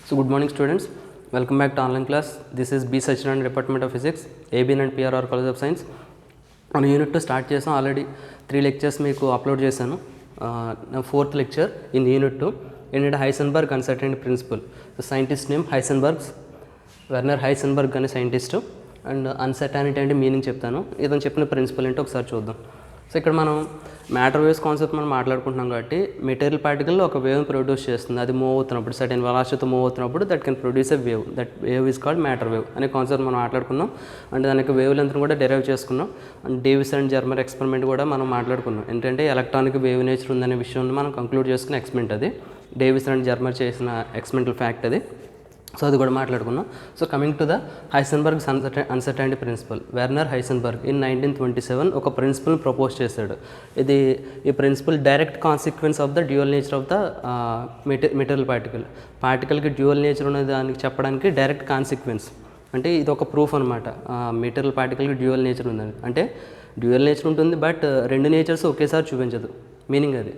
So good morning students, welcome back to online class. This is B Sachidanand, Department of Physics, ABN and PRR College of Science. On unit 2 start చేసాం already 3 lectures మీకు upload చేశాను. నా 4th lecture in unit 2 ఏంటంటే Heisenberg uncertainty principle. Scientist name Heisenberg's, Werner Heisenberg అనే scientist. And uncertainty అంటే meaning చెప్తాను, ఇతను చెప్పిన ప్రిన్సిపల్ ఏంటో ఒకసారి చూద్దాం. సో ఇక్కడ మనం మ్యాటర్ వేవ్స్ కాన్సెప్ట్ మనం మాట్లాడుకుంటున్నాం కాబట్టి మెటీరియల్ పార్టికల్ ఒక వేవ్ని ప్రొడ్యూస్ చేస్తుంది. అది మూవ్ అవుతున్నప్పుడు సర్టెన్ వెలాసిటీతో మూవ్ అవుతున్నప్పుడు that can produce a wave. That wave is called matter wave అనే కాన్సెప్ట్ మనం మాట్లాడుకున్నాం. అండ్ దానికి వేవ్ లెంత్ని కూడా డెరైవ్ చేసుకున్నాం. And Davis and Germer experiment కూడా మనం మాట్లాడుకున్నాం. ఏంటంటే ఎలక్ట్రానిక్ వేవ్ నేచర్ ఉందనే విషయాన్ని మనం కంక్లూడ్ చేసుకున్న ఎక్స్పెరిమెంట్ అది. డేవిస్ అండ్ జర్మర్ చేసిన ఎక్స్పెరిమెంటల్ ఫ్యాక్ట్ అది. సో అది కూడా మాట్లాడుకున్నాం. So coming to the Heisenberg's uncertainty principle. Werner Heisenberg in 1927 ఒక ప్రిన్సిపల్ని ప్రపోజ్ చేశాడు. ఈ principle direct consequence of the dual nature of the material పార్టికల్కి డ్యూయల్ నేచర్ ఉన్నది దానికి చెప్పడానికి డైరెక్ట్ కాన్సిక్వెన్స్. అంటే ఇది ఒక ప్రూఫ్ అనమాట. మెటీరియల్ పార్టికల్కి డ్యూయల్ నేచర్ ఉందని. అంటే డ్యూయల్ నేచర్ ఉంటుంది బట్ రెండు నేచర్స్ ఒకేసారి చూపించదు. మీనింగ్ అది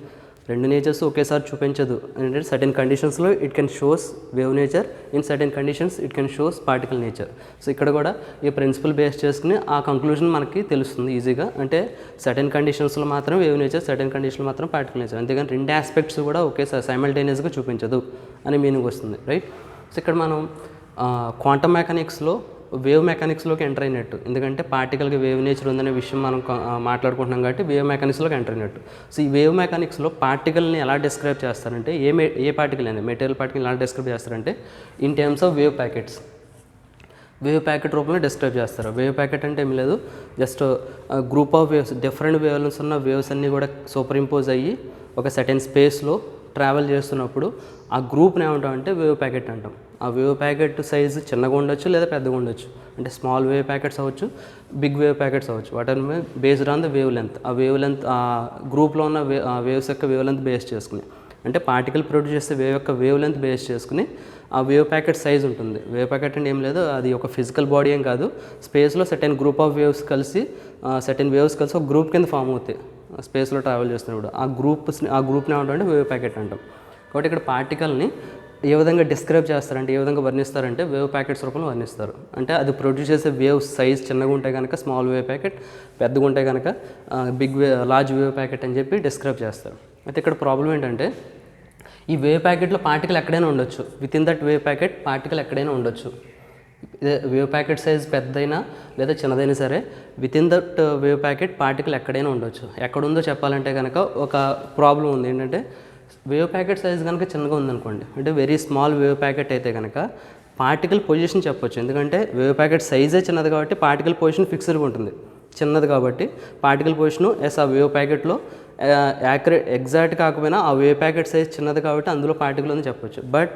రెండు నేచర్స్ ఒకేసారి చూపించదు. అంటే సర్టెన్ కండిషన్స్లో it can shows wave nature, in certain conditions it can shows particle nature. So ఇక్కడ కూడా ఈ ప్రిన్సిపల్ బేస్ చేసుకుని ఆ కంక్లూజన్ మనకి తెలుస్తుంది ఈజీగా. అంటే సర్టెన్ కండిషన్స్లో మాత్రం వేవ్ నేచర్, సర్టెన్ కండిషన్లో మాత్రం పార్టికల్ నేచర్. అంతేగాని రెండు ఆస్పెక్ట్స్ కూడా ఒకేసారి సైమల్టేనియస్గా చూపించదు అని మీనింగ్ వస్తుంది, రైట్. సో ఇక్కడ మనం క్వాంటమ్ మెకానిక్స్లో వేవ్ మెకానిక్స్లోకి ఎంటర్ అయినట్టు. ఎందుకంటే పార్టికల్కి వేవ్ నేచర్ ఉందనే విషయం మనం మాట్లాడుకుంటున్నాం కాబట్టి వేవ్ మెకానిక్స్లోకి ఎంటర్ అయినట్టు. సో ఈ వేవ్ మెకానిక్స్లో పార్టికల్ని ఎలా డిస్క్రైబ్ చేస్తారంటే ఏ పార్టికల్ అయినా మెటీరియల్ పార్టికల్ ఎలా డిస్క్రైబ్ చేస్తారంటే in terms of wave packets. Wave packet రూపంలో డిస్క్రైబ్ చేస్తారు. వేవ్ ప్యాకెట్ అంటే ఏం లేదు, just group of waves, different waves ఉన్న వేవ్స్ అన్నీ కూడా సూపర్ ఇంపోజ్ అయ్యి ఒక సర్టెన్ స్పేస్లో ట్రావెల్ చేస్తున్నప్పుడు ఆ గ్రూప్ని ఏమంటామంటే వేవ్ ప్యాకెట్ అంటాం. ఆ వేవ్ ప్యాకెట్ సైజు చిన్నగా ఉండొచ్చు లేదా పెద్దగా ఉండొచ్చు. అంటే స్మాల్ వేవ్ ప్యాకెట్స్ అవ్వచ్చు, బిగ్ వేవ్ ప్యాకెట్స్ అవ్వచ్చు. What are based on the wavelength. ఆ వేవ్ లెంత్ ఆ గ్రూప్లో ఉన్న వేవ్స్ యొక్క వేవ్ లెంత్ బేస్ చేసుకుని, అంటే పార్టికల్ ప్రొడ్యూస్ చేసే వేవ్ యొక్క వేవ్ లెంత్ బేస్ చేసుకుని ఆ వేవ్ ప్యాకెట్ సైజ్ ఉంటుంది. వేవ్ ప్యాకెట్ అంటే ఏం లేదు, అది ఒక ఫిజికల్ బాడీ ఏం కాదు. స్పేస్లో సర్టెన్ గ్రూప్ ఆఫ్ వేవ్స్ కలిసి సర్టెన్ వేవ్స్ కలిసి ఒక గ్రూప్ కింద ఫామ్ అవుతాయి స్పేస్లో ట్రావెల్ చేస్తున్నప్పుడు. ఆ గ్రూప్ని ఏమంటామంటే వేవ్ ప్యాకెట్ అంటాం. కాబట్టి ఇక్కడ పార్టికల్ని ఏ విధంగా డిస్క్రైబ్ చేస్తారంటే, ఏ విధంగా వర్ణిస్తారంటే వేవ్ ప్యాకెట్స్ రూపంలో వర్ణిస్తారు. అంటే అది ప్రొడ్యూస్ చేసే వేవ్ సైజ్ చిన్నగా ఉంటే కనుక స్మాల్ వేవ్ ప్యాకెట్, పెద్దగా ఉంటే కనుక లార్జ్ వేవ్ ప్యాకెట్ అని చెప్పి డిస్క్రైబ్ చేస్తారు. అయితే ఇక్కడ ప్రాబ్లం ఏంటంటే ఈ వేవ్ ప్యాకెట్లో పార్టికల్ ఎక్కడైనా ఉండొచ్చు. With in that wave packet particle ఎక్కడైనా ఉండొచ్చు. వేవ్ ప్యాకెట్ సైజ్ పెద్దదైనా లేదా చిన్నదైనా సరే with in that wave packet particle ఎక్కడైనా ఉండొచ్చు. ఎక్కడుందో చెప్పాలంటే కనుక ఒక ప్రాబ్లం ఉంది. ఏంటంటే వేవ్ ప్యాకెట్ సైజ్ కనుక చిన్నగా ఉందనుకోండి, అంటే వెరీ స్మాల్ వేవ్ ప్యాకెట్ అయితే కనుక పార్టికల్ పొజిషన్ చెప్పొచ్చు. ఎందుకంటే వేవ్ ప్యాకెట్ సైజే చిన్నది కాబట్టి పార్టికల్ పొజిషన్ ఫిక్స్డ్గా ఉంటుంది. చిన్నది కాబట్టి పార్టికల్ పొజిషను ఆ వేవ్ ప్యాకెట్లో ఎగ్జాక్ట్ కాకపోయినా ఆ వేవ్ ప్యాకెట్ సైజ్ చిన్నది కాబట్టి అందులో పార్టికల్ అని చెప్పొచ్చు. బట్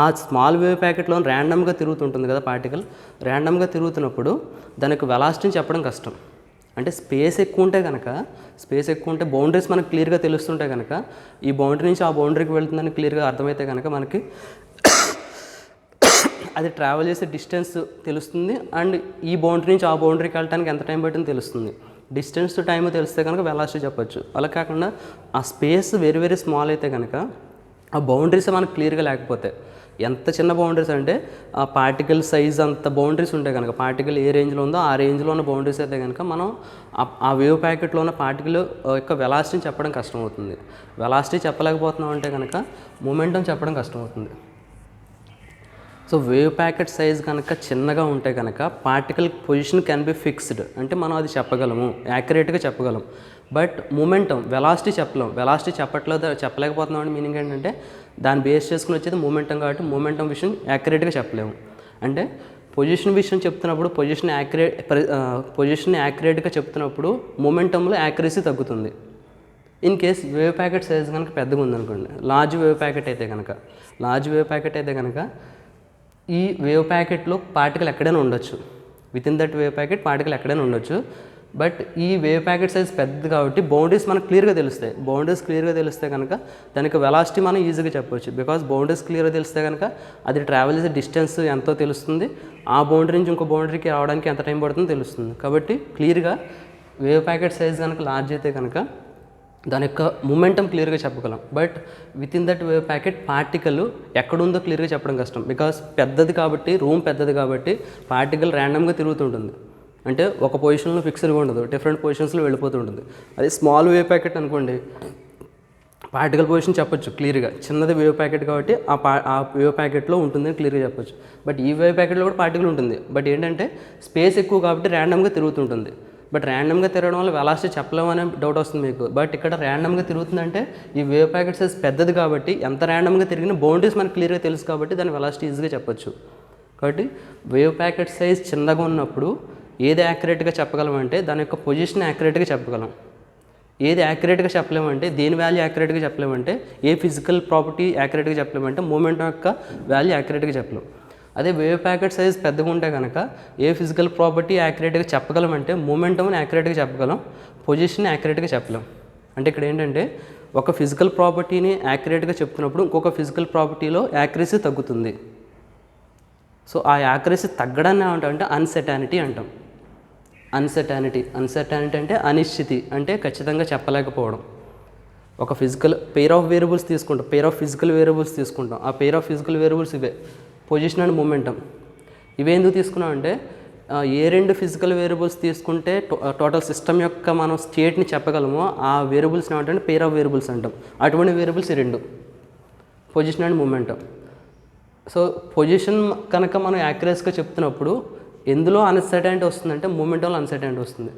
ఆ స్మాల్ వేవ్ ప్యాకెట్లో ర్యాండమ్గా తిరుగుతుంటుంది కదా పార్టికల్. ర్యాండమ్గా తిరుగుతున్నప్పుడు దానికి వెలాసిటీని చెప్పడం కష్టం. అంటే స్పేస్ ఎక్కువ ఉంటే బౌండరీస్ మనకు క్లియర్గా తెలుస్తుంటే కనుక ఈ బౌండరీ నుంచి ఆ బౌండరీకి వెళ్తుందని క్లియర్గా అర్థమైతే కనుక మనకి అది ట్రావెల్ చేసే డిస్టెన్స్ తెలుస్తుంది. అండ్ ఈ బౌండరీ నుంచి ఆ బౌండరీకి వెళ్ళడానికి ఎంత టైం పట్టిందో తెలుస్తుంది. డిస్టెన్స్ టు టైం తెలిస్తే కనుక వెలాసిటీ చెప్పొచ్చు. అలా కాకుండా ఆ స్పేస్ వెరీ వెరీ స్మాల్ అయితే కనుక ఆ బౌండరీస్ మనకు క్లియర్గా లేకపోతే, ఎంత చిన్న బౌండరీస్ అంటే ఆ పార్టికల్ సైజ్ అంత బౌండరీస్ ఉంటే కనుక, పార్టికల్ ఏ రేంజ్లో ఉందో ఆ రేంజ్లో ఉన్న బౌండరీస్ అయితే కనుక మనం ఆ వేవ్ ప్యాకెట్లో ఉన్న పార్టికల్ యొక్క వెలాసిటీని చెప్పడం కష్టమవుతుంది. వెలాసిటీ చెప్పలేకపోతున్నాం అంటే కనుక మొమెంటం చెప్పడం కష్టమవుతుంది. సో వేవ్ ప్యాకెట్ సైజ్ కనుక చిన్నగా ఉంటే కనుక particle position can be fixed. అంటే మనం అది చెప్పగలము, యాక్యురేట్గా చెప్పగలం. బట్ మూమెంటం, వెలాసిటీ చెప్పలేం. వెలాసిటీ చెప్పలేకపోతున్నాం అంటే మీనింగ్ ఏంటంటే దాన్ని బేస్ చేసుకుని వచ్చేది మూమెంటం కాబట్టి మూమెంటం విషయం యాక్యురేట్గా చెప్పలేము. అంటే పొజిషన్ విషయం చెప్తున్నప్పుడు పొజిషన్ యాక్యురేట్గా చెప్తున్నప్పుడు మూమెంటంలో యాక్యురసీ తగ్గుతుంది. In case wave packet size కనుక పెద్దగా ఉందనుకోండి, లార్జ్ వేవ్ ప్యాకెట్ అయితే కనుక ఈ వేవ్ ప్యాకెట్లో పార్టికల్ ఎక్కడైనా ఉండొచ్చు. With in that wave packet particle ఎక్కడైనా ఉండొచ్చు. బట్ ఈ వేవ్ ప్యాకెట్ సైజ్ పెద్దది కాబట్టి బౌండరీస్ మనకు క్లియర్గా తెలుస్తాయి. బౌండరీస్ క్లియర్గా తెలిస్తే కనుక దానికి వెలాసిటీ మనం ఈజీగా చెప్పవచ్చు. బికాస్ బౌండరీస్ క్లియర్గా తెలిస్తే కనుక అది ట్రావెల్ చేసే డిస్టెన్స్ ఎంతో తెలుస్తుంది. ఆ బౌండరీ నుంచి ఇంకో బౌండరీకి రావడానికి ఎంత టైం పడుతుందో తెలుస్తుంది. కాబట్టి క్లియర్గా వేవ్ ప్యాకెట్ సైజ్ కనుక లార్జ్ అయితే కనుక దాని యొక్క మూమెంటం క్లియర్గా చెప్పగలం. But with in that wave packet particle ఎక్కడుందో క్లియర్గా చెప్పడం కష్టం. బికాస్ పెద్దది కాబట్టి, రూమ్ పెద్దది కాబట్టి పార్టికల్ ర్యాండమ్గా తిరుగుతుంటుంది. అంటే ఒక పొజిషన్లో ఫిక్స్డ్గా ఉండదు, డిఫరెంట్ పొజిషన్స్లో వెళ్ళిపోతుంటుంది. అది స్మాల్ వేవ్ ప్యాకెట్ అనుకోండి, పార్టికల్ పొజిషన్ చెప్పొచ్చు క్లియర్గా. చిన్నది వేవ్ ప్యాకెట్ కాబట్టి ఆ వేవ్ ప్యాకెట్లో ఉంటుందని క్లియర్గా చెప్పొచ్చు. బట్ ఈ వేవ్ ప్యాకెట్లో కూడా పార్టికల్ ఉంటుంది. బట్ ఏంటంటే స్పేస్ ఎక్కువ కాబట్టి ర్యాండమ్గా తిరుగుతుంటుంది. బట్ ర్యాండమ్గా తిరగడం వల్ల వెలాసిటీ చెప్పలేము అనే డౌట్ వస్తుంది మీకు. బట్ ఇక్కడ ర్యాండమ్గా తిరుగుతుందంటే ఈ వేవ్ ప్యాకెట్ సైజ్ పెద్దది కాబట్టి ఎంత ర్యాండమ్గా తిరిగిన బౌండరీస్ మనకు క్లియర్గా తెలుసు కాబట్టి దాని వెలాసిటీ ఈజీగా చెప్పొచ్చు. కాబట్టి వేవ్ ప్యాకెట్ సైజ్ చిన్నగా ఉన్నప్పుడు ఏది యాక్యురేట్గా చెప్పగలమంటే దాని యొక్క పొజిషన్ యాక్యురేట్గా చెప్పగలం. ఏది యాక్యురేట్గా చెప్పలేమంటే, దేని వాల్యూ యాక్యురేట్గా చెప్పలేమంటే, ఏ ఫిజికల్ ప్రాపర్టీ యాక్యురేట్గా చెప్పలేమంటే మూమెంటం యొక్క వాల్యూ యాక్యురేట్గా చెప్పలేం. అదే వేవ్ ప్యాకెట్ సైజ్ పెద్దగా ఉంటే కనుక ఏ ఫిజికల్ ప్రాపర్టీ యాక్యురేట్గా చెప్పగలమంటే మూమెంటంని యాక్యురేట్గా చెప్పగలం, పొజిషన్ యాక్యురేట్గా చెప్పలేం. అంటే ఇక్కడ ఏంటంటే ఒక ఫిజికల్ ప్రాపర్టీని యాక్యురేట్గా చెప్తున్నప్పుడు ఇంకొక ఫిజికల్ ప్రాపర్టీలో యాక్యురసీ తగ్గుతుంది. సో ఆ యాక్యురసీ తగ్గడాన్ని ఏమంటామంటే అన్సర్టానిటీ అంటాం. అన్సర్టానిటీ అంటే అనిశ్చితి, అంటే ఖచ్చితంగా చెప్పలేకపోవడం. ఒక పెయిర్ ఆఫ్ వేరియబుల్స్ తీసుకుంటాం, పెయిర్ ఆఫ్ ఫిజికల్ వేరియబుల్స్ తీసుకుంటాం. ఆ పెయిర్ ఆఫ్ ఫిజికల్ వేరియబుల్స్ ఇవే, పొజిషన్ అండ్ మూమెంటం. ఇవే ఎందుకు తీసుకున్నాం అంటే ఏ రెండు ఫిజికల్ వేరియబుల్స్ తీసుకుంటే టోటల్ సిస్టమ్ యొక్క మనం స్టేట్ని చెప్పగలమో ఆ వేరియబుల్స్ని ఏమంటే పెయిర్ ఆఫ్ వేరియబుల్స్ అంటాం. అటువంటి వేరియబుల్స్ ఈ రెండు, position and momentum. So position కనుక మనం యాక్యురసీగా చెప్తున్నప్పుడు ఎందులో అన్సర్టైనిటీ వస్తుందంటే మూమెంటంలో అన్సర్టైనిటీ వస్తుంది.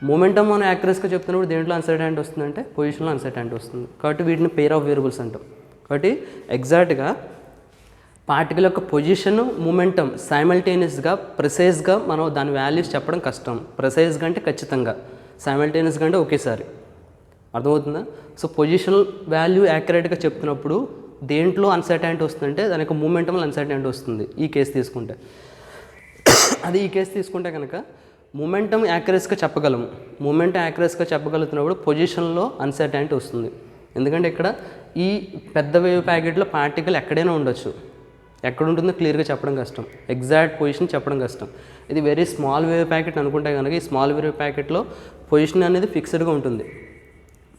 మూమెంటం మనం యాక్యురసీగా చెప్తున్నప్పుడు దేంట్లో అన్సర్టైనిటీ వస్తుందంటే పొజిషన్లో అన్సర్టైనిటీ వస్తుంది. కాబట్టి వీటిని పెయిర్ ఆఫ్ వేరియబుల్స్ అంటాం. కాబట్టి ఎగ్జాక్ట్గా పార్టికల్ యొక్క పొజిషన్, మూమెంటం సైమల్టేనియస్గా ప్రిసైజ్గా మనం దాని వాల్యూస్ చెప్పడం కష్టం. ప్రిసైజ్గా అంటే ఖచ్చితంగా, సైమల్టేనియస్గా అంటే ఒకేసారి. అర్థమవుతుందా? సో పొజిషన్ వాల్యూ యాక్యురేట్గా చెప్తున్నప్పుడు దేంట్లో అన్సర్టైనిటీ వస్తుందంటే దాని యొక్క మూమెంటంలో అన్సర్టైనిటీ వస్తుంది ఈ కేసు తీసుకుంటే. అది ఈ కేసు తీసుకుంటే కనుక మూమెంటం యాక్యురసీగా చెప్పగలము. మూమెంటం యాక్యురసీగా చెప్పగలుగుతున్నప్పుడు పొజిషన్లో అన్సర్టైనిటీ వస్తుంది. ఎందుకంటే ఇక్కడ ఈ పెద్ద వేవ్ ప్యాకెట్లో పార్టికల్ ఎక్కడైనా ఉండొచ్చు, ఎక్కడ ఉంటుందో క్లియర్గా చెప్పడం కష్టం, ఎగ్జాక్ట్ పొజిషన్ చెప్పడం కష్టం. ఇది వెరీ స్మాల్ వేవ్ ప్యాకెట్ అనుకుంటే కనుక ఈ స్మాల్ వేవ్ ప్యాకెట్లో పొజిషన్ అనేది ఫిక్స్డ్గా ఉంటుంది.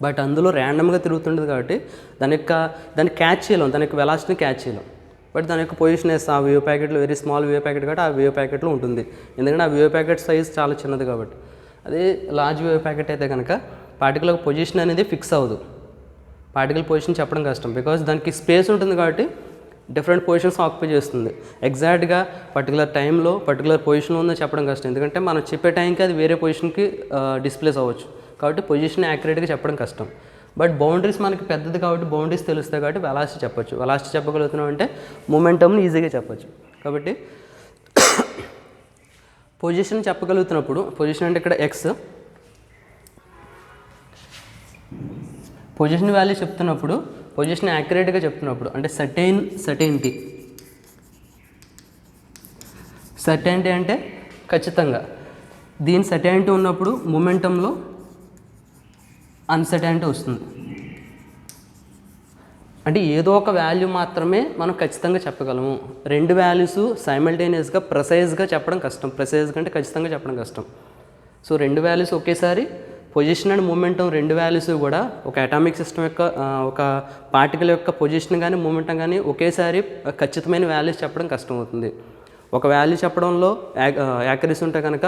బట్ అందులో ర్యాండమ్గా తిరుగుతుంటుంది కాబట్టి దాన్ని క్యాచ్ చేయలేం, దాని యొక్క వెలాసిటీని క్యాచ్ చేయలేం. బట్ దాని యొక్క పొజిషన్ ఆ వేవ్ ప్యాకెట్లో వెరీ స్మాల్ వేవ్ ప్యాకెట్ కాబట్టి ఆ వేవ్ ప్యాకెట్లో ఉంటుంది. ఎందుకంటే ఆ వేవ్ ప్యాకెట్ సైజ్ చాలా చిన్నది కాబట్టి. అదే లార్జ్ వేవ్ ప్యాకెట్ అయితే కనుక పార్టికల్ యొక్క పొజిషన్ అనేది ఫిక్స్ అవ్వదు. పార్టికల్ పొజిషన్ చెప్పడం కష్టం, బికాజ్ దానికి స్పేస్ ఉంటుంది కాబట్టి డిఫరెంట్ పొజిషన్స్ ఆక్యుపై చేస్తుంది. ఎగ్జాక్ట్గా పర్టికులర్ టైంలో పర్టికులర్ పొజిషన్లో ఉందని చెప్పడం కష్టం, ఎందుకంటే మనం చెప్పే టైంకి అది వేరే పొజిషన్కి డిస్ప్లేస్ అవ్వచ్చు. కాబట్టి పొజిషన్ యాక్యురేట్గా చెప్పడం కష్టం. బట్ బౌండరీస్ మనకి పెద్దది కాబట్టి బౌండరీస్ తెలుస్తాయి కాబట్టి వెలాసిటీ చెప్పొచ్చు. వెలాసిటీ చెప్పగలుగుతున్నాం అంటే మూమెంటంని ఈజీగా చెప్పొచ్చు. కాబట్టి పొజిషన్ చెప్పగలుగుతున్నప్పుడు, పొజిషన్ అంటే ఇక్కడ ఎక్స్, పొజిషన్ వాల్యూ చెప్తున్నప్పుడు, పొజిషన్ యాక్యురేట్గా చెప్తున్నప్పుడు అంటే సర్టైనిటీ అంటే ఖచ్చితంగా. దీని సర్టైనిటీ ఉన్నప్పుడు మూమెంటంలో అన్సర్టైనిటీ వస్తుంది. అంటే ఏదో ఒక వాల్యూ మాత్రమే మనం ఖచ్చితంగా చెప్పగలము. రెండు వాల్యూస్ సైమల్టేనియస్గా ప్రిసైజ్గా చెప్పడం కష్టం. ప్రిసైజ్గా అంటే ఖచ్చితంగా చెప్పడం కష్టం. సో రెండు వాల్యూస్ ఒకేసారి, పొజిషన్ అండ్ మూమెంటం రెండు వాల్యూస్ కూడా ఒక అటామిక్ సిస్టమ్ యొక్క ఒక పార్టికల్ యొక్క పొజిషన్ కానీ మూమెంటం కానీ ఒకేసారి ఖచ్చితమైన వాల్యూస్ చెప్పడం కష్టం అవుతుంది. ఒక వాల్యూ చెప్పడంలో యాక్యురసీ ఉంటే కనుక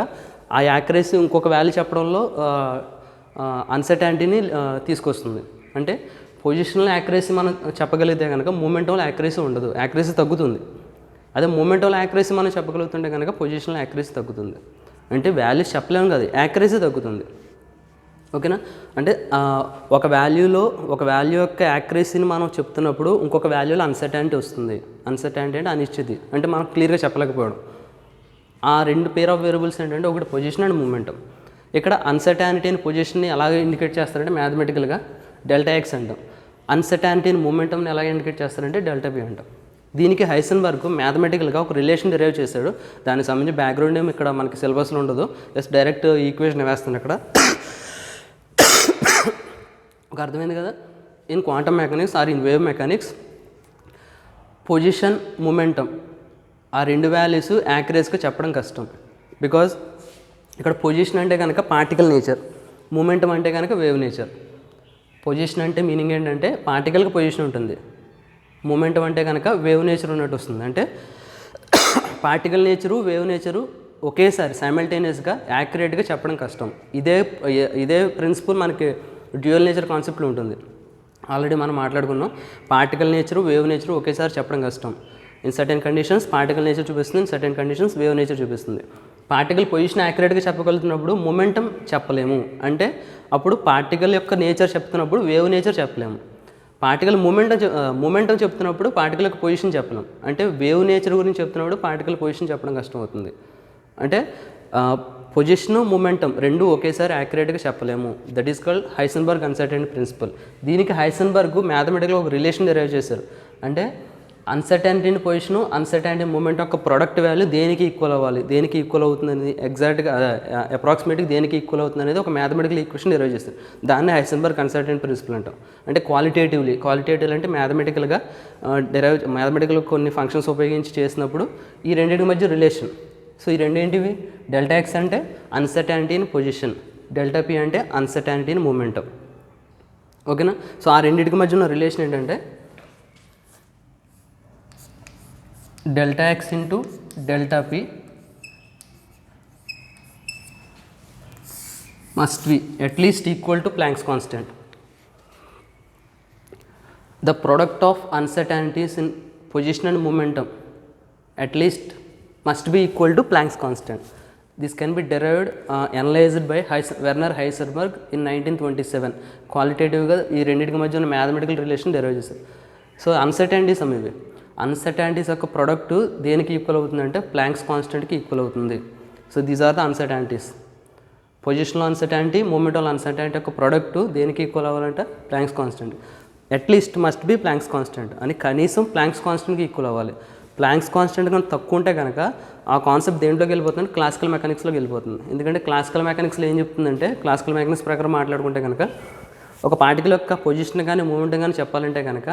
ఆ యాక్యురసీ ఇంకొక వాల్యూ చెప్పడంలో అన్సర్టైనిటీని తీసుకొస్తుంది. అంటే పొజిషన్లో యాక్యురసీ మనం చెప్పగలిగితే కనుక మూమెంటంలో యాక్యురసీ ఉండదు, యాక్యురసీ తగ్గుతుంది. అదే మూమెంటంలో యాక్యురసీ మనం చెప్పగలుగుతుంటే కనుక పొజిషన్లో యాక్యురసీ తగ్గుతుంది. అంటే వాల్యూస్ చెప్పలేము కదా, యాక్యురసీ తగ్గుతుంది. ఓకేనా? అంటే ఒక వాల్యూ యొక్క యాక్యురసీని మనం చెప్తున్నప్పుడు ఇంకొక వాల్యూలో అన్సర్టైనిటీ వస్తుంది. అన్సర్టైనిటీ అంటే అనిశ్చితి, అంటే మనం క్లియర్గా చెప్పలేకపోవడం. ఆ రెండు పెయిర్ ఆఫ్ వేరియబుల్స్ ఏంటంటే ఒకటి పొజిషన్ అండ్ మూమెంటం. ఇక్కడ అన్సర్టైనిటీ అని పొజిషన్ని ఎలాగ ఇండికేట్ చేస్తారంటే మ్యాథమెటికల్గా డెల్టా ఎక్స్ అంటాం. అన్సర్టైనిటీ అని మూమెంటంని ఎలా ఇండికేట్ చేస్తారంటే డెల్టా బి అంటాం. దీనికి హైసెన్బర్గ్ మ్యాథమెటికల్గా ఒక రిలేషన్ డెరైవ్ చేశాడు. దానికి సంబంధించి బ్యాక్గ్రౌండ్ ఏమి ఇక్కడ మనకి సిలబస్లో ఉండదు, జస్ట్ డైరెక్ట్ ఈక్వేషన్ వేస్తాను ఇక్కడ. ఒక అర్థమైంది కదా? In quantum mechanics or in wave mechanics position, momentum ఆ రెండు వాల్యూస్ యాక్యురేట్గా చెప్పడం కష్టం. బికాజ్ ఇక్కడ పొజిషన్ అంటే కనుక పార్టికల్ నేచర్, మూమెంటం అంటే కనుక వేవ్ నేచర్. పొజిషన్ అంటే మీనింగ్ ఏంటంటే పార్టికల్కి పొజిషన్ ఉంటుంది. మూమెంటం అంటే కనుక వేవ్ నేచర్ ఉన్నట్టు వస్తుంది. అంటే పార్టికల్ నేచరు వేవ్ నేచరు ఒకేసారి సైమల్టేనియస్గా యాక్యురేట్గా చెప్పడం కష్టం. ఇదే ప్రిన్సిపల్ మనకి డ్యూయల్ నేచర్ కాన్సెప్ట్లో ఉంటుంది. ఆల్రెడీ మనం మాట్లాడుకున్నాం. పార్టికల్ నేచరు వేవ్ నేచరు ఒకేసారి చెప్పడం కష్టం. In certain conditions particle nature చూపిస్తుంది, in certain conditions wave nature చూపిస్తుంది. పార్టికల్ పొజిషన్ యాక్యురేట్గా చెప్పగలుగుతున్నప్పుడు మొమెంటం చెప్పలేము. అంటే అప్పుడు పార్టికల్ యొక్క నేచర్ చెప్తున్నప్పుడు వేవ్ నేచర్ చెప్పలేము. పార్టికల్ మూమెంటం చెప్తున్నప్పుడు పార్టికల్ యొక్క పొజిషన్ చెప్పలేం. అంటే వేవ్ నేచర్ గురించి చెప్తున్నప్పుడు పార్టికల్ పొజిషన్ చెప్పడం కష్టం అవుతుంది. అంటే పొజిషను మూమెంటం రెండు ఒకేసారి యాక్యురేట్గా చెప్పలేము. That is called Heisenberg uncertainty principle. దీనికి హైసెన్బర్గ్ మ్యాథమెటికల్గా ఒక రిలేషన్ డెరైవ్ చేశారు. అంటే అన్సర్టెనిటీ పొజిషను అన్సర్టెనిటీ మూమెంట్ యొక్క ప్రొడక్ట్ వాల్యూ దేనికి ఈక్వల్ అవ్వాలి, దేనికి ఈక్వల్ అవుతుంది అనేది ఎగ్జాక్ట్గా అప్రాక్సిమేట్గా దేనికి ఈక్వల్ అవుతుంది అనేది ఒక మ్యాథమెటికల్ ఈక్వేషన్ డెరైవ్ చేస్తారు. దాన్ని హైసెన్బర్గ్ అన్సర్టెనిటీ ప్రిన్సిపల్ అంటాం. అంటే క్వాలిటేటివ్లీ అంటే మ్యాథమెటికల్ కొన్ని ఫంక్షన్స్ ఉపయోగించి చేసినప్పుడు ఈ రెండింటి మధ్య రిలేషన్. సో ఈ రెండేంటివి? డెల్టా ఎక్స్ అంటే uncertainty in position, delta P అంటే అన్సర్టెనిటీ ఇన్ మూమెంటం. ఓకేనా? సో ఆ రెండింటికి మధ్య ఉన్న రిలేషన్ ఏంటంటే delta X into delta P must be at least equal to Planck's constant. The product of uncertainties in position and momentum at least must be equal to Planck's constant. This can be derived, analyzed by Werner Heisenberg in 1927. క్వాలిటేటివ్గా ఈ రెండింటికి మధ్య ఉన్న mathematical relation derive చేశారు. So uncertainties ఇవి. Uncertainties యొక్క product దేనికి equal అవుతుందంటే ప్లాంక్స్ కాన్స్టెంట్కి ఈక్వల్ అవుతుంది. So these are the uncertainties. Positional uncertainty, momental uncertainty యొక్క ప్రొడక్ట్ దేనికి ఈక్వల్ అవ్వాలంటే Planck's constant. At least must be Planck's constant అని కనీసం ప్లాంక్స్ కాన్స్టెంట్కి ఈక్వల్ అవ్వాలి. ప్లాంక్స్ కాన్స్టెంట్ కన్నా తక్కువ ఉంటే కనుక ఆ కాన్సెప్ట్ దేంట్లోకి వెళ్ళిపోతుంది? క్లాసికల్ మెకానిక్స్లోకి వెళ్ళిపోతుంది. ఎందుకంటే క్లాసికల్ మెకానిక్స్లో ఏం చెప్తుందంటే, క్లాసికల్ మెకానిక్స్ ప్రకారం మాట్లాడుకుంటే కనుక ఒక పార్టికల్ యొక్క పొజిషన్ కానీ మూమెంట్ కానీ చెప్పాలంటే కనుక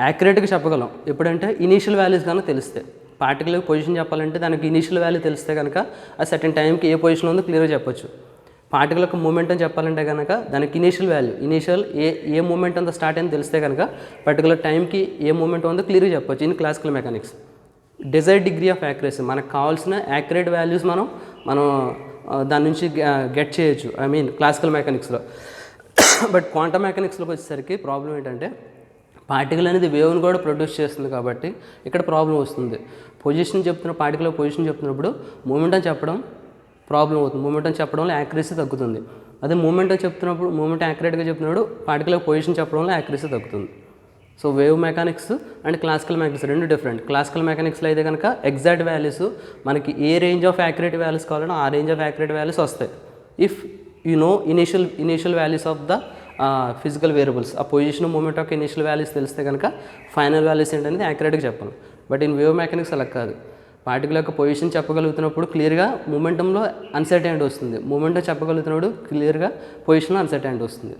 యాక్యురేట్గా చెప్పగలం. ఎప్పుడంటే ఇనీషియల్ వాల్యూస్ కానీ తెలిస్తే. పార్టికల్ పొజిషన్ చెప్పాలంటే దానికి ఇనీషియల్ వాల్యూ తెలిస్తే కనుక ఆ సర్టెన్ టైంకి ఏ పొజిషన్ ఉందో క్లియర్గా చెప్పొచ్చు. పార్టికల్ యొక్క మూమెంట్ అని చెప్పాలంటే కనుక దానికి ఇనీషియల్ వాల్యూ, ఏ మూమెంట్ అంతా స్టార్ట్ అయింది తెలిస్తే కనుక పర్టికులర్ టైంకి ఏ మూమెంట్ ఉందో క్లియర్గా చెప్పొచ్చు. In classical mechanics desired degree of accuracy, మనకు కావాల్సిన యాక్యురేట్ వాల్యూస్ మనం దాని నుంచి గెట్ చేయొచ్చు. ఐ మీన్ క్లాసికల్ మెకానిక్స్లో. బట్ క్వాంటమ్ మెకానిక్స్లోకి వచ్చేసరికి ప్రాబ్లం ఏంటంటే పార్టికల్ అనేది వేవ్ని కూడా ప్రొడ్యూస్ చేస్తుంది కాబట్టి ఇక్కడ ప్రాబ్లం వస్తుంది. పొజిషన్ పార్టికల్ పొజిషన్ చెప్తున్నప్పుడు మూమెంట్ చెప్పడం ప్రాబ్లం అవుతుంది. మూమెంట్ చెప్పడంలో యాక్యురసీ తగ్గుతుంది. అదే మూమెంట్ చెప్తున్నప్పుడు మూమెంట్ యాక్యురేట్గా చెప్పినప్పుడు పార్టికల్ పొజిషన్ చెప్పడంలో యాక్యురసీ తగ్గుతుంది. So wave mechanics and classical mechanics రెండు డిఫరెంట్. క్లాసికల్ మెకానిక్స్లో అయితే కనుక ఎగ్జాక్ట్ వాల్యూస్ మనకి ఏ రేంజ్ ఆఫ్ యాక్యురేట్ వాల్యూస్ కావాలన్నా ఆ రేంజ్ ఆఫ్ యాక్యురేట్ వాల్యూస్ వస్తాయి. If you know initial values of the physical variables, ఆ పొజిషన్ మూమెంట్ యొక్క ఇనీషియల్ వాల్యూస్ తెలిస్తే కనుక ఫైనల్ వాల్యూస్ ఏంటనేది యాక్యురేట్గా చెప్పాలి. బట్ ఇన్ వేవ్ మెకానిక్స్ అలా కాదు. పార్టికల్ యొక్క పొజిషన్ చెప్పగలుగుతున్నప్పుడు క్లియర్గా మూమెంటంలో అన్సర్టైనిటీ వస్తుంది. మూమెంటం చెప్పగలుగుతున్నప్పుడు క్లియర్గా పొజిషన్లో అన్సర్టైనిటీ వస్తుంది.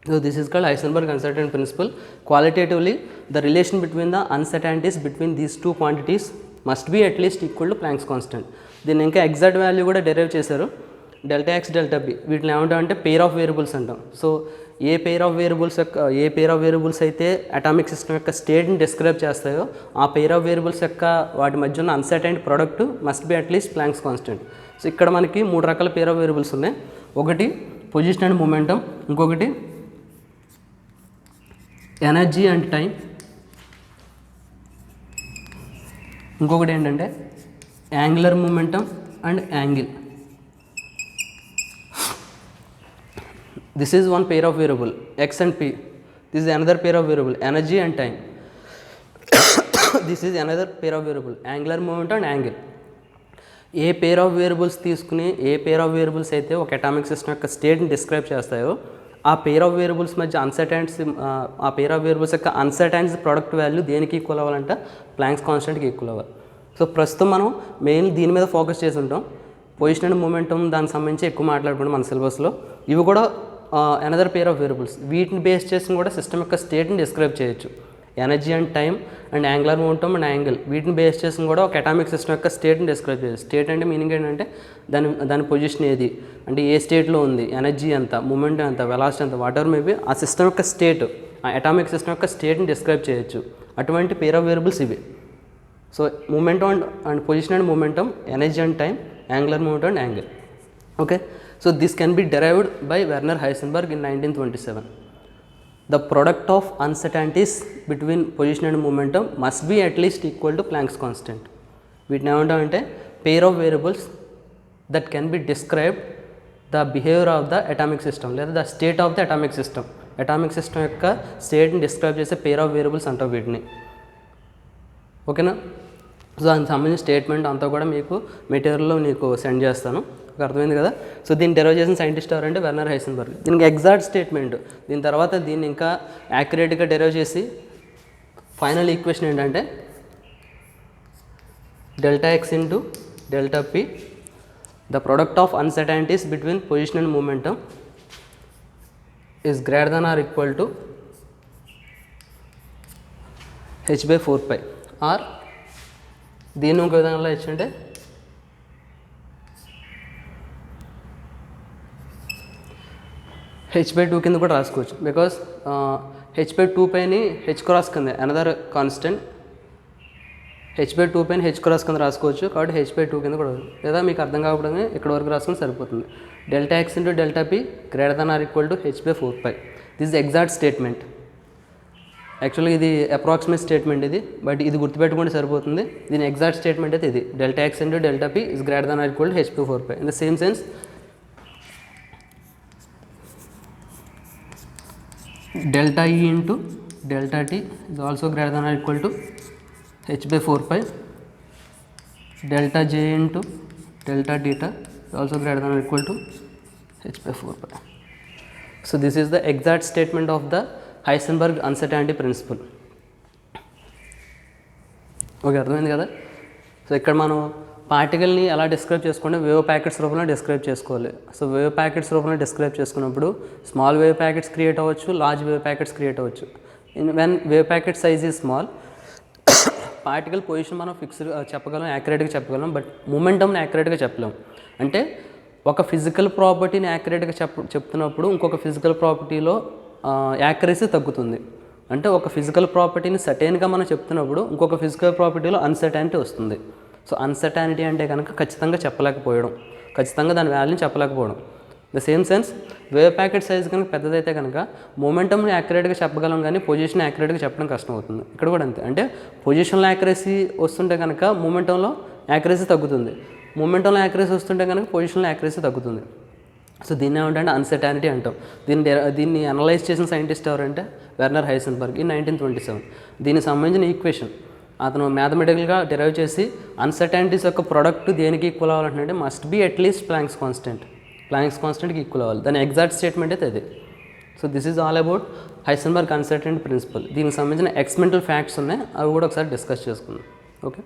So this is called Heisenberg uncertainty principle. Qualitatively the relation between the uncertainties between these two quantities must be at least equal to Planck's constant. దీన్ని ఇంకా ఎగ్జాక్ట్ వాల్యూ కూడా derive చేశారు. Delta x delta b వీటిని ఏమంటామంటే pair of variables అంటాం. So a pair of variables అయితే atomic system యొక్క స్టేట్ని డిస్క్రైబ్ చేస్తాయో ఆ పెయిర్ ఆఫ్ వేరియబుల్స్ యొక్క వాటి మధ్య ఉన్న uncertain product must be at least Planck's constant. So ఇక్కడ మనకి 3 రకాల పెయిర్ ఆఫ్ వేరియబుల్స్ ఉన్నాయి. ఒకటి పొజిషన్ అండ్ మూమెంటం, ఇంకొకటి ఎనర్జీ అండ్ టైం, ఇంకొకటి ఏంటంటే angular momentum and angle. This is one pair of variable x and p. This is another pair of variable energy and time. This is another pair of variable angular moment and angle. A pair of variables తీసుకుని ఏ పేర్ of variables అయితే ఒక atomic system యొక్క స్టేట్ని describe చేస్తాయో ఆ పేర్ of variables మధ్య ఆ పేర్ of variables యొక్క అన్సర్టైన్స్ ప్రోడక్ట్ వాల్యూ దేనికి ఈక్వల్ అవ్వాలంటే ప్లాంక్స్ కాన్స్టెంట్కి ఈక్వల్ అవ్వాలి. సో ప్రస్తుతం మనం మెయిన్ దీని మీద ఫోకస్ చేసి ఉంటాం. పొజిషన్ అండ్ మూమెంటం దానికి సంబంధించి ఎక్కువ మాట్లాడుకుంటాం మన సిలబస్లో. ఇవి కూడా అనదర్ పేర్ ఆఫ్ వేరియబుల్స్. వీటిని బేస్ చేసి కూడా సిస్టమ్ యొక్క స్టేట్ని డిస్క్రైబ్ చేయొచ్చు. Energy and time and angular momentum and angle వీటిని బేస్ చేసి కూడా ఒక అటామిక్ సిస్టమ్ యొక్క స్టేట్ని డిస్క్రైబ్ చేయాలి. స్టేట్ అంటే మీనింగ్ ఏంటంటే దాని పొజిషన్ ఏది, అంటే ఏ స్టేట్లో ఉంది, ఎనర్జీ ఎంత, మూమెంట్ ఎంత, వెలాసిటీ ఎంత, వాట్ ఎవర్ మేబీ ఆ సిస్టమ్ యొక్క స్టేట్, ఆ అటామిక్ సిస్టమ్ యొక్క స్టేట్ని డిస్క్రైబ్ చేయొచ్చు. అటువంటి పేర్ ఆఫ్ వేరియబుల్స్ ఇవి. So momentum and position and momentum, energy and time, angular momentum and angle. Okay, so this can be derived by Werner Heisenberg in 1927. The product of uncertainties between position and momentum must be at least equal to Planck's constant. వీటిని ఏమంటామంటే pair of variables that can be described the behaviour of the atomic system లేదా the state of the atomic system. Atomic system యొక్క స్టేట్ని describe చేసే పేర్ of variables అంటాం వీటిని. ఓకేనా? So దానికి సంబంధించిన స్టేట్మెంట్ అంతా కూడా మీకు మెటీరియల్లో నీకు సెండ్ చేస్తాను. అర్థమైంది కదా? సో దీన్ని డెరైవ్ చేసిన సైంటిస్ట్ ఎవరంటే వెర్నర్ హైసెన్బర్గ్. దీనికి ఎగ్జాక్ట్ స్టేట్మెంట్, దీని తర్వాత దీన్ని ఇంకా యాక్యురేట్గా డెరైవ్ చేసి ఫైనల్ ఈక్వేషన్ ఏంటంటే delta X into delta p the product of uncertainties between position and momentum is greater than or equal to h/4π or దీన్ని ఇంకో విధంగా ఇచ్చింటే h/2 కింద కూడా రాసుకోవచ్చు. బికాస్ h/2 పైన h క్రాస్ కింద అనదర్ కాన్స్టెంట్, h/2 పైన h క్రాస్ కింద రాసుకోవచ్చు. కాబట్టి h/2 కింద కూడా, లేదా మీకు అర్థం కాకపోవడమే ఇక్కడ వరకు రాసుకుని సరిపోతుంది. Delta X into delta P greater than or equal to h/4π. This exact statement. యాక్చువల్గా ఇది అప్రాక్సిమేట్ స్టేట్మెంట్ ఇది, బట్ ఇది గుర్తుపెట్టుకుంటే సరిపోతుంది. దీని ఎగ్జాక్ట్ స్టేట్మెంట్ అయితే ఇది delta X into delta P is greater than or equal to h/4π. In the same sense delta E into delta T is also greater than or equal to h/4π. Delta J into delta theta is also greater than or equal to h/4π. So this is the exact statement of the Heisenberg uncertainty principle. Okay, అర్థమైంది కదా? So ఇక్కడ మనం పార్టికల్ని ఎలా describe చేసుకుంటే wave packets రూపంలో describe చేసుకోవాలి. So wave packets రూపంలో describe చేసుకున్నప్పుడు స్మాల్ వేవ్ ప్యాకెట్స్ క్రియేట్ అవ్వచ్చు, లార్జ్ వేవ్ ప్యాకెట్స్ క్రియేట్ అవ్వచ్చు. When wave packet size is small, particle position మనం ఫిక్స్డ్ చెప్పగలం, యాక్యురేట్గా చెప్పగలం, బట్ మూమెంటంని యాక్యురేట్గా చెప్పలేం. అంటే ఒక ఫిజికల్ ప్రాపర్టీని యాక్యురేట్గా చెప్తున్నప్పుడు ఇంకొక ఫిజికల్ ప్రాపర్టీలో యాక్యురసీ తగ్గుతుంది. అంటే ఒక ఫిజికల్ ప్రాపర్టీని సర్టైన్గా మనం చెప్తున్నప్పుడు ఇంకొక ఫిజికల్ ప్రాపర్టీలో అన్సర్టైనిటీ వస్తుంది. సో అన్సర్టైనిటీ అంటే కనుక ఖచ్చితంగా చెప్పలేకపోవడం, ఖచ్చితంగా దాని వాల్యూని చెప్పలేకపోవడం. The same sense wave packet size కనుక పెద్దదైతే కనుక మూమెంటంని యాక్యురేట్గా చెప్పగలం, కానీ పొజిషన్ యాక్యురేట్గా చెప్పడం కష్టం అవుతుంది. ఇక్కడ కూడా అంతే. అంటే పొజిషన్లో యాక్యురసీ వస్తుంటే కనుక మూమెంటంలో యాక్యురసీ తగ్గుతుంది, మూమెంటంలో యాక్యురసీ వస్తుంటే కనుక పొజిషన్లో యాక్యురసీ తగ్గుతుంది. సో దీన్ని ఏమంటే అన్సర్టైనిటీ అంటాం. దీన్ని అనలైజ్ చేసిన సైంటిస్ట్ ఎవరంటే వెర్నర్ హైసెన్బర్గ్ ఇన్ 1927. దీనికి సంబంధించిన ఈక్వేషన్ అతను మ్యాథమెటికల్గా డెరైవ్ చేసి అన్సర్టైనిటీస్ యొక్క ప్రొడక్ట్ దేనికి ఈక్వల్ అవ్వాలంటే must be at least Planck's constant, Planck's కాన్స్టెంట్కి ఈక్వల్ అవ్వాలి. దాని ఎగ్జాక్ట్ స్టేట్మెంట్ అయితే అది. So this is all about Heisenberg uncertainty principle. దీనికి సంబంధించిన ఎక్స్పెరిమెంటల్ ఫ్యాక్ట్స్ ఉన్నాయి, అవి కూడా ఒకసారి డిస్కస్ చేసుకుందాం. ఓకే.